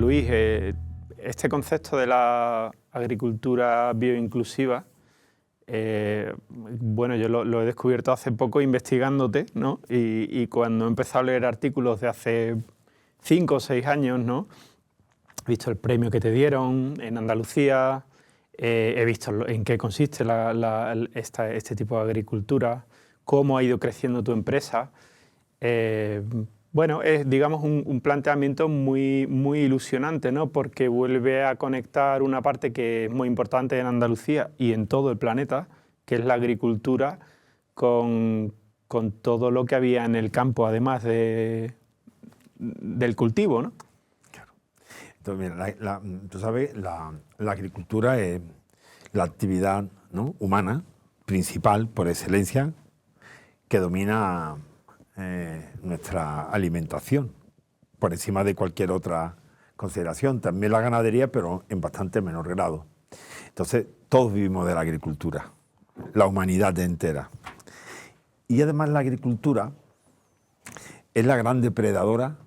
Luis, este concepto de la agricultura bioinclusiva, bueno, yo lo he descubierto hace poco investigándote, ¿no? Y cuando he empezado a leer artículos de hace 5 o 6 años, ¿no? He visto el premio que te dieron en Andalucía, he visto en qué consiste este tipo de agricultura, cómo ha ido creciendo tu empresa. Bueno, es, digamos, un planteamiento muy, muy ilusionante, ¿no? Porque vuelve a conectar una parte que es muy importante en Andalucía y en todo el planeta, que es la agricultura, con todo lo que había en el campo, además del cultivo, ¿no? Claro. Entonces, mira, tú sabes, la agricultura es la actividad, ¿no?, humana principal, por excelencia, que domina nuestra alimentación, por encima de cualquier otra consideración. También la ganadería, pero en bastante menor grado. Entonces, todos vivimos de la agricultura, la humanidad entera. Y además la agricultura es la gran depredadora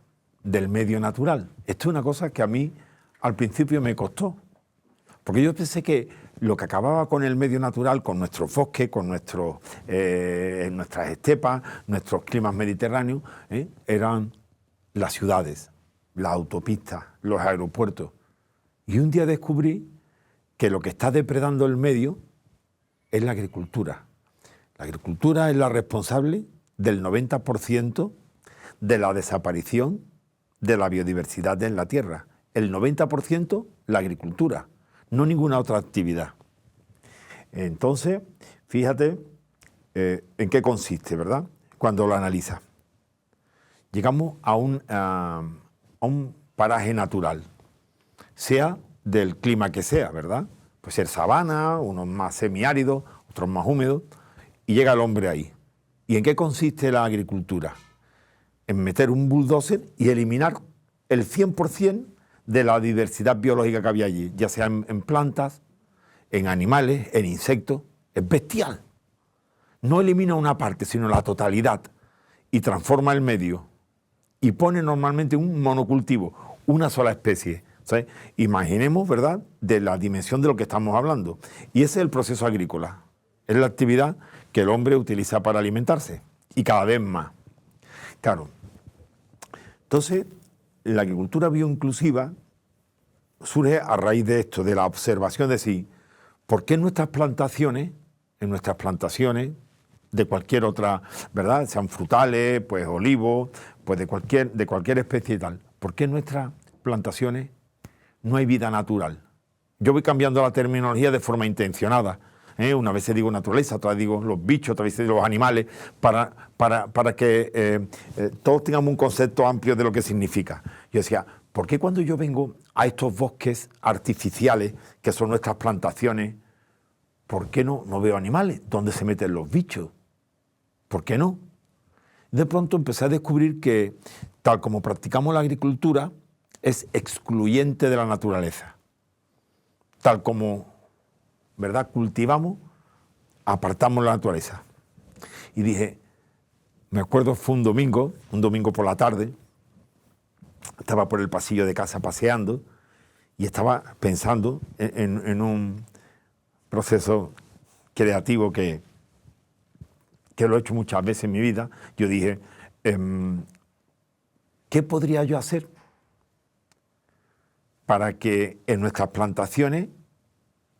del medio natural. Esto es una cosa que a mí al principio me costó, porque yo pensé que lo que acababa con el medio natural, con nuestros bosques, con nuestras estepas, nuestros climas mediterráneos, eran las ciudades, las autopistas, los aeropuertos. Y un día descubrí que lo que está depredando el medio es la agricultura. La agricultura es la responsable del 90% de la desaparición de la biodiversidad en la Tierra. El 90% la agricultura, no ninguna otra actividad. Entonces, fíjate en qué consiste, ¿verdad?, cuando lo analizas. Llegamos a un paraje natural, sea del clima que sea, ¿verdad? Puede ser sabana, unos más semiáridos, otros más húmedos, y llega el hombre ahí. ¿Y en qué consiste la agricultura? En meter un bulldozer y eliminar el 100% de la diversidad biológica que había allí, ya sea en plantas, en animales, en insectos. Es bestial. No elimina una parte, sino la totalidad, y transforma el medio, y pone normalmente un monocultivo, una sola especie. ¿Sabes? Imaginemos, ¿verdad?, de la dimensión de lo que estamos hablando. Y ese es el proceso agrícola. Es la actividad que el hombre utiliza para alimentarse, y cada vez más. Claro. Entonces, la agricultura bioinclusiva surge a raíz de esto, de la observación de sí. ¿Por qué en nuestras plantaciones, de cualquier otra, ¿verdad?, sean frutales, pues olivos, pues de cualquier especie y tal, ¿por qué en nuestras plantaciones no hay vida natural? Yo voy cambiando la terminología de forma intencionada. Una vez digo naturaleza, otra vez digo los bichos, otra vez digo los animales, para que todos tengamos un concepto amplio de lo que significa. Yo decía, ¿por qué cuando yo vengo a estos bosques artificiales, que son nuestras plantaciones, ¿por qué no veo animales? ¿Dónde se meten los bichos? ¿Por qué no? De pronto empecé a descubrir que, tal como practicamos la agricultura, es excluyente de la naturaleza. Tal como, ¿verdad?, cultivamos, apartamos la naturaleza. Y dije, me acuerdo, fue un domingo por la tarde, estaba por el pasillo de casa paseando y estaba pensando en un proceso creativo que lo he hecho muchas veces en mi vida. Yo dije, ¿qué podría yo hacer para que en nuestras plantaciones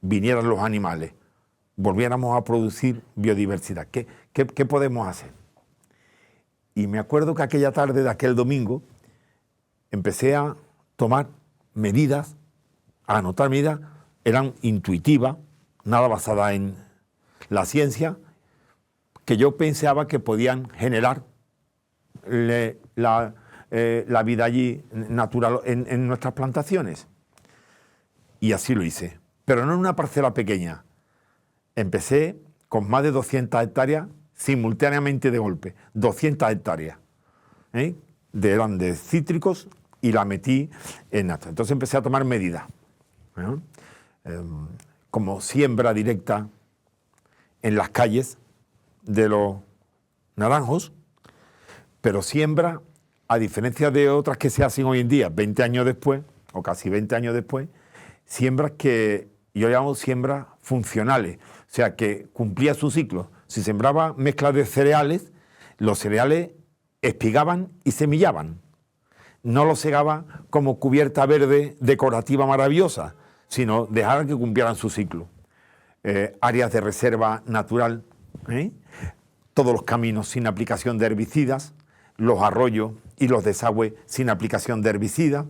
vinieran los animales, volviéramos a producir biodiversidad? ¿Qué podemos hacer? Y me acuerdo que aquella tarde de aquel domingo empecé a tomar medidas, a anotar medidas, eran intuitivas, nada basadas en la ciencia, que yo pensaba que podían generar la vida allí natural en nuestras plantaciones. Y así lo hice, pero no en una parcela pequeña. Empecé con más de 200 hectáreas simultáneamente de golpe, 200 hectáreas, eran de cítricos, y la metí en esto. Entonces empecé a tomar medidas, como siembra directa en las calles de los naranjos, pero siembra, a diferencia de otras que se hacen hoy en día, 20 años después, o casi 20 años después, siembras que yo llamo siembras funcionales, o sea, que cumplía su ciclo. Si sembraba mezclas de cereales, los cereales espigaban y semillaban. No los segaba como cubierta verde decorativa maravillosa, sino dejaban que cumplieran su ciclo. Áreas de reserva natural, todos los caminos sin aplicación de herbicidas, los arroyos y los desagües sin aplicación de herbicidas,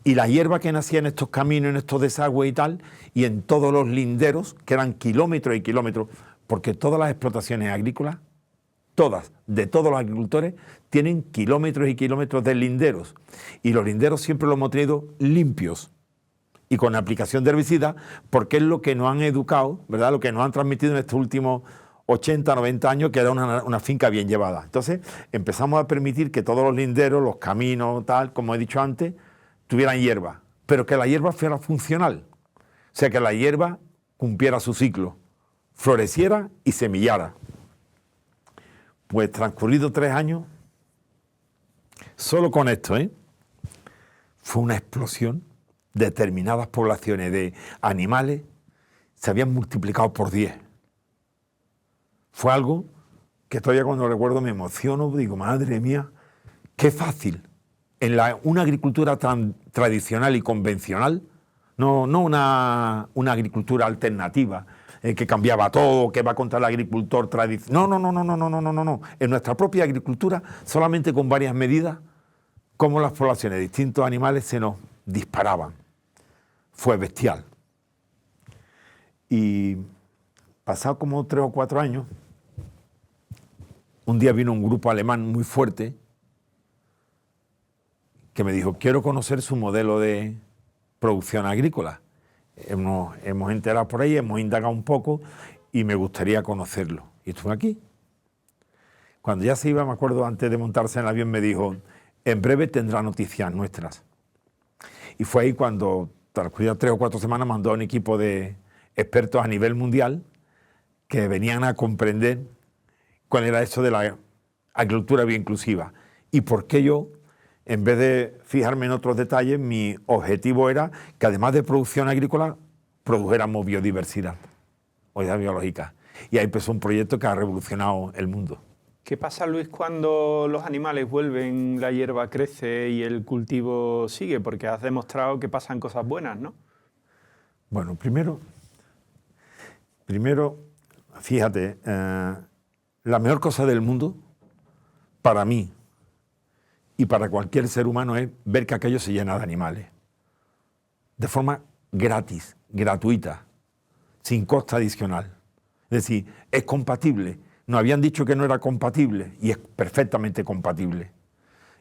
y la hierba que nacía en estos caminos, en estos desagües y tal, y en todos los linderos, que eran kilómetros y kilómetros, porque todas las explotaciones agrícolas, todas, de todos los agricultores, tienen kilómetros y kilómetros de linderos, y los linderos siempre los hemos tenido limpios y con aplicación de herbicidas, porque es lo que nos han educado, ¿verdad? Lo que nos han transmitido en estos últimos 80, 90 años, que era una finca bien llevada. Entonces empezamos a permitir que todos los linderos, los caminos, tal, como he dicho antes, tuvieran hierba, pero que la hierba fuera funcional, o sea, que la hierba cumpliera su ciclo, floreciera y semillara. Pues transcurridos 3 años, solo con esto, fue una explosión. Determinadas poblaciones de animales se habían multiplicado por 10. Fue algo que todavía cuando lo recuerdo me emociono, digo, madre mía, qué fácil. En una agricultura tan tradicional y convencional, no una agricultura alternativa, que cambiaba todo, que va contra el agricultor tradicional. No. En nuestra propia agricultura, solamente con varias medidas, como las poblaciones de distintos animales se nos disparaban. Fue bestial. Y pasado como 3 o 4 años, un día vino un grupo alemán muy fuerte que me dijo, quiero conocer su modelo de producción agrícola. Hemos enterado por ahí, hemos indagado un poco y me gustaría conocerlo. Y estuve aquí. Cuando ya se iba, me acuerdo, antes de montarse en el avión, me dijo, en breve tendrá noticias nuestras. Y fue ahí cuando, tras 3 o 4 semanas, mandó a un equipo de expertos a nivel mundial que venían a comprender cuál era eso de la agricultura bioinclusiva y por qué yo, en vez de fijarme en otros detalles, mi objetivo era que además de producción agrícola, produjéramos biodiversidad, unidad biológica. Y ahí empezó un proyecto que ha revolucionado el mundo. ¿Qué pasa, Luis, cuando los animales vuelven, la hierba crece y el cultivo sigue? Porque has demostrado que pasan cosas buenas, ¿no? Bueno, primero fíjate, la mejor cosa del mundo, para mí y para cualquier ser humano, es ver que aquello se llena de animales. De forma gratis, gratuita, sin coste adicional. Es decir, es compatible. Nos habían dicho que no era compatible y es perfectamente compatible.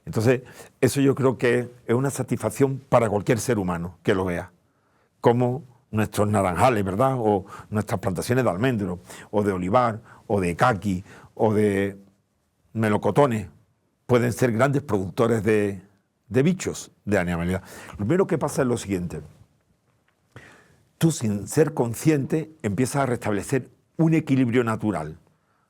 Entonces, eso yo creo que es una satisfacción para cualquier ser humano que lo vea. Como nuestros naranjales, ¿verdad? O nuestras plantaciones de almendro, o de olivar, o de caqui, o de melocotones, pueden ser grandes productores de bichos, de animalidad. Lo primero que pasa es lo siguiente. Tú, sin ser consciente, empiezas a restablecer un equilibrio natural.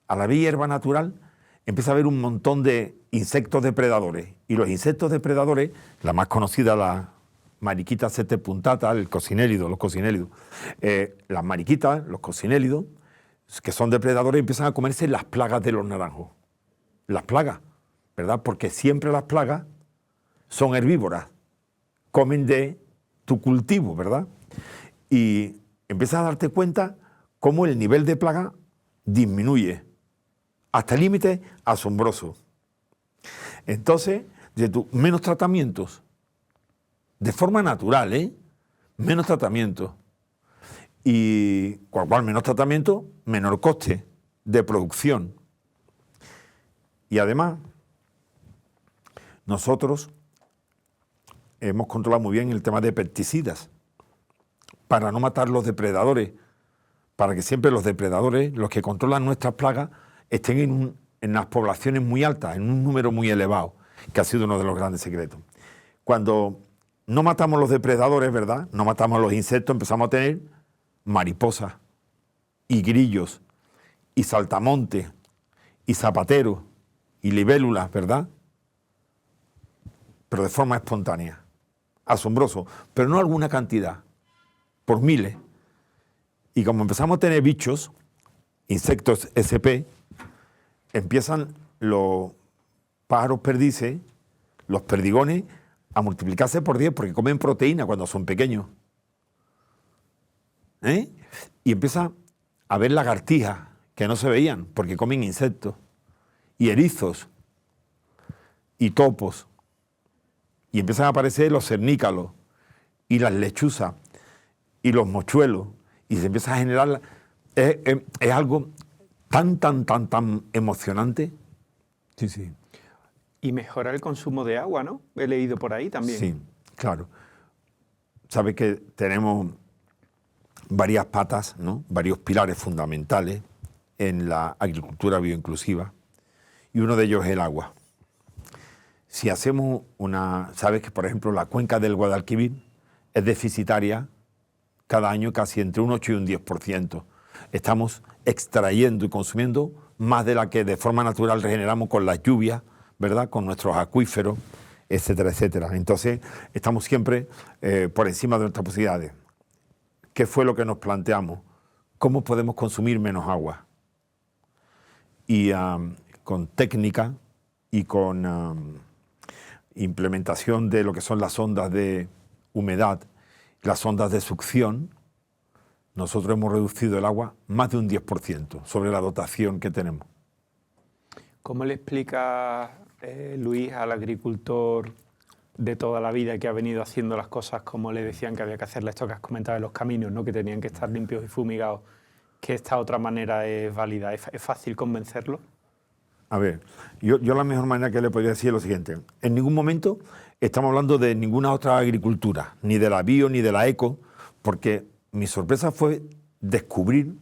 A la hierba natural empieza a haber un montón de insectos depredadores. Y los insectos depredadores, la más conocida, la mariquita setepuntata, el cocinélido, los cocinélidos. Las mariquitas, los cocinélidos, que son depredadores, empiezan a comerse las plagas de los naranjos. Las plagas, ¿verdad? Porque siempre las plagas son herbívoras, comen de tu cultivo, ¿verdad? Y empiezas a darte cuenta cómo el nivel de plaga disminuye hasta límites asombrosos. Entonces, menos tratamientos, de forma natural, menos tratamientos. Y cual menos tratamiento, menor coste de producción. Y además, nosotros hemos controlado muy bien el tema de pesticidas para no matar los depredadores, para que siempre los depredadores, los que controlan nuestras plagas, estén en las poblaciones muy altas, en un número muy elevado, que ha sido uno de los grandes secretos. Cuando no matamos los depredadores, ¿verdad? No matamos los insectos, empezamos a tener mariposas y grillos y saltamontes y zapateros y libélulas, ¿verdad? Pero de forma espontánea. asombroso, pero no alguna cantidad, por miles. Y como empezamos a tener bichos, insectos SP, empiezan los pájaros perdices, los perdigones, a multiplicarse por 10 porque comen proteína cuando son pequeños. Y empieza a ver lagartijas que no se veían porque comen insectos, y erizos, y topos. Y empiezan a aparecer los cernícalos, y las lechuzas, y los mochuelos, y se empieza a generar... Es algo tan emocionante. Sí, sí. Y mejora el consumo de agua, ¿no? He leído por ahí también. Sí, claro. Sabes que tenemos varias patas, ¿no? Varios pilares fundamentales en la agricultura bioinclusiva, y uno de ellos es el agua. Si hacemos sabes que, por ejemplo, la cuenca del Guadalquivir es deficitaria cada año casi entre un 8 y un 10%. Estamos extrayendo y consumiendo más de la que de forma natural regeneramos con las lluvias, ¿verdad? Con nuestros acuíferos, etcétera, etcétera. Entonces, estamos siempre por encima de nuestras posibilidades. ¿Qué fue lo que nos planteamos? ¿Cómo podemos consumir menos agua? Y con técnica y con implementación de lo que son las ondas de humedad, las ondas de succión, nosotros hemos reducido el agua más de un 10% sobre la dotación que tenemos. ¿Cómo le explica Luis al agricultor de toda la vida que ha venido haciendo las cosas como le decían que había que hacerle, esto que has comentado de los caminos, ¿no? Que tenían que estar limpios y fumigados, que esta otra manera es válida? ¿Es fácil convencerlo? A ver, yo la mejor manera que le podría decir es lo siguiente. En ningún momento estamos hablando de ninguna otra agricultura, ni de la bio ni de la eco, porque mi sorpresa fue descubrir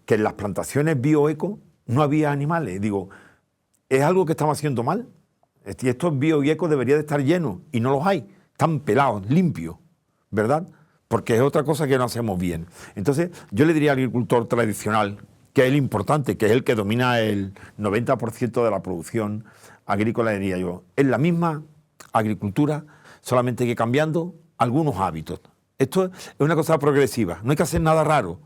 que en las plantaciones bioeco no había animales. Digo, es algo que estamos haciendo mal. Y estos bio y eco debería de estar llenos, y no los hay. Están pelados, limpios, ¿verdad? Porque es otra cosa que no hacemos bien. Entonces, yo le diría al agricultor tradicional, que es el importante, que es el que domina el 90% de la producción agrícola, diría yo, es la misma agricultura, solamente que cambiando algunos hábitos. Esto es una cosa progresiva, no hay que hacer nada raro.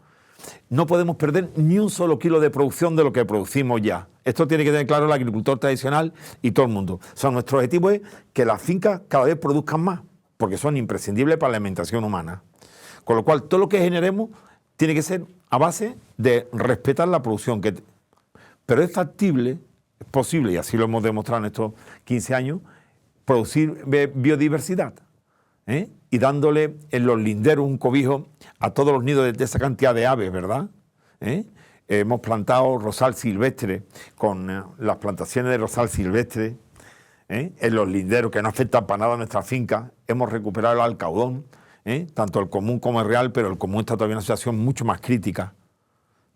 No podemos perder ni un solo kilo de producción de lo que producimos ya. Esto tiene que tener claro el agricultor tradicional y todo el mundo. O sea, nuestro objetivo es que las fincas cada vez produzcan más, porque son imprescindibles para la alimentación humana. Con lo cual, todo lo que generemos tiene que ser a base de respetar la producción. Pero es factible, es posible, y así lo hemos demostrado en estos 15 años, producir biodiversidad, y dándole en los linderos un cobijo a todos los nidos de esa cantidad de aves, ¿verdad? Hemos plantado rosal silvestre con las plantaciones de rosal silvestre en los linderos que no afectan para nada a nuestra finca. Hemos recuperado el alcaudón, tanto el común como el real, pero el común está todavía en una situación mucho más crítica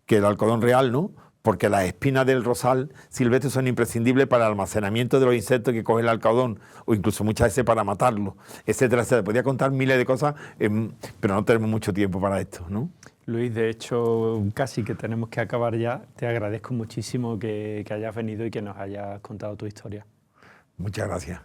que el algodón real, ¿no? Porque las espinas del rosal silvestre son imprescindibles para el almacenamiento de los insectos que coge el alcaudón, o incluso muchas veces para matarlos, etcétera, etcétera. Podría contar miles de cosas, pero no tenemos mucho tiempo para esto, ¿no? Luis, de hecho, casi que tenemos que acabar ya. Te agradezco muchísimo que hayas venido y que nos hayas contado tu historia. Muchas gracias.